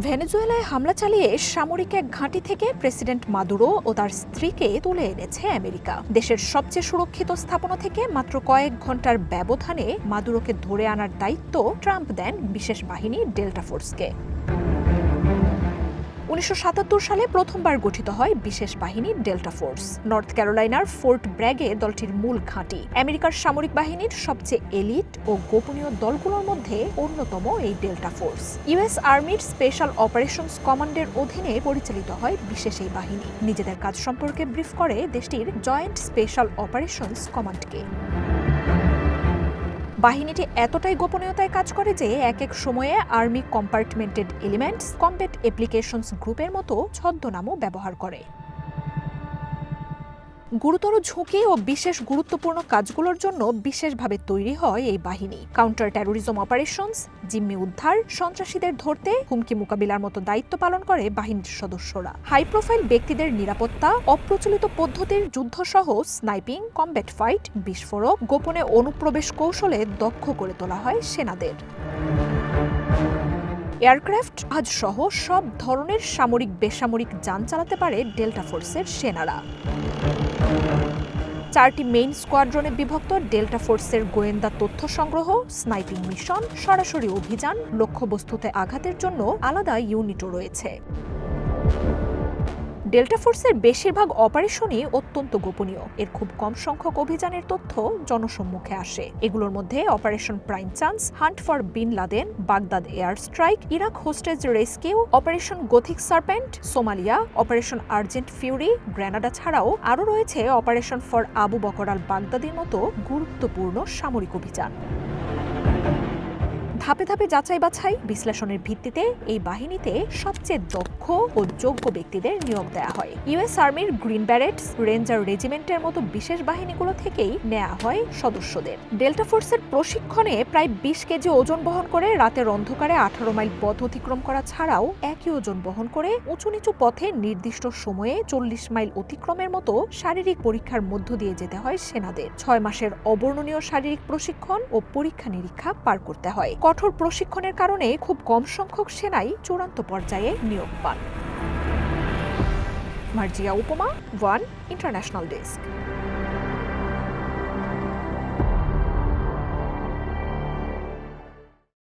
ভেনেজুয়েলায় হামলা চালিয়ে সামরিক এক ঘাঁটি থেকে প্রেসিডেন্ট মাদুরো ও তার স্ত্রীকে তুলে এনেছে আমেরিকা। দেশের সবচেয়ে সুরক্ষিত স্থাপনা থেকে মাত্র কয়েক ঘন্টার ব্যবধানে মাদুরোকে ধরে আনার দায়িত্ব ট্রাম্প দেন বিশেষ বাহিনী ডেল্টা ফোর্সকে। ১৯৭৭ সালে প্রথমবার গঠিত হয় বিশেষ বাহিনী ডেল্টা ফোর্স। নর্থ ক্যারোলাইনার ফোর্ট ব্র্যাগে দলটির মূল ঘাঁটি। আমেরিকার সামরিক বাহিনীর সবচেয়ে এলিট ও গোপনীয় দলগুলোর মধ্যে অন্যতম এই ডেল্টা ফোর্স। ইউএস আর্মির স্পেশাল অপারেশনস কমান্ডের অধীনে পরিচালিত হয় বিশেষ এই বাহিনী। নিজেদের কাজ সম্পর্কে ব্রিফ করে দেশটির জয়েন্ট স্পেশাল অপারেশনস কমান্ডকে। বাহিনীটি এতটাই গোপনীয়তায় কাজ করে যে এক এক সময়ে আর্মি কম্পার্টমেন্টেড এলিমেন্টস কমব্যাট অ্যাপ্লিকেশনস গ্রুপের মতো ছদ্মনামও ব্যবহার করে। গুরুতর ঝুঁকি ও বিশেষ গুরুত্বপূর্ণ কাজগুলোর জন্য বিশেষভাবে তৈরি হয় এই বাহিনী। কাউন্টার টেরোরিজম অপারেশনস, জিম্মি উদ্ধার, সন্ত্রাসীদের ধরতে হুমকি মোকাবিলার মতো দায়িত্ব পালন করে বাহিনীর সদস্যরা। হাই প্রোফাইল ব্যক্তিদের নিরাপত্তা, অপ্রচলিত পদ্ধতির যুদ্ধসহ স্নাইপিং, কমব্যাট ফাইট, বিস্ফোরক, গোপনে অনুপ্রবেশ কৌশলে দক্ষ করে তোলা হয় সেনাদের। এয়ারক্রাফট জাহাজ সহ সব ধরনের সামরিক বেসামরিক যান চালাতে পারে ডেল্টা ফোর্সের সেনারা। 4টি মেইন স্কোয়াড্রনে বিভক্ত ডেল্টা ফোর্সের গোয়েন্দা তথ্য সংগ্রহ, স্নাইপিং মিশন, সরাসরি অভিযান, লক্ষ্যবস্তুতে আঘাতের জন্য আলাদা ইউনিটও রয়েছে। ডেল্টা ফোর্সের বেশিরভাগ অপারেশনই অত্যন্ত গোপনীয়। এর খুব কম সংখ্যক অভিযানের তথ্য জনসম্মুখে আসে। এগুলোর মধ্যে operation Prime Chance, hunt for bin Laden, Baghdad air strike, Iraq hostage rescue, operation Gothic Serpent, Somalia, operation Urgent Fury, Grenada ছাড়াও আরও রয়েছে operation for Abu Bakr al বাগদাদির মতো গুরুত্বপূর্ণ সামরিক অভিযান। ধাপে ধাপে যাচাই বাছাই বিশ্লেষণের ভিত্তিতে এই বাহিনীতে সবচেয়ে দক্ষ ও যোগ্য ব্যক্তিদের নিয়োগ দেওয়া হয়। ইউএস আর্মির গ্রিন ব্যারেটস, রেঞ্জার রেজিমেন্টের মতো বিশেষ বাহিনীগুলো থেকেই নেওয়া হয় সদস্যদের। ডেল্টা ফোর্সের প্রশিক্ষণে প্রায় 20 কেজি ওজন বহন করে রাতের অন্ধকারে 18 মাইল পথ অতিক্রম করা ছাড়াও একই ওজন বহন করে উঁচু নিচু পথে নির্দিষ্ট সময়ে 40 মাইল অতিক্রমের মতো শারীরিক পরীক্ষার মধ্য দিয়ে যেতে হয় সেনাদের। 6 মাসের অবর্ণনীয় শারীরিক প্রশিক্ষণ ও পরীক্ষা নিরীক্ষা পার করতে হয়। কঠোর প্রশিক্ষণের কারণে খুব কম সংখ্যক সেনাই চূড়ান্ত পর্যায়ে নিয়োগ পান। মার্জিয়া উপমা, ওয়ান ইন্টারন্যাশনাল ডেস্ক।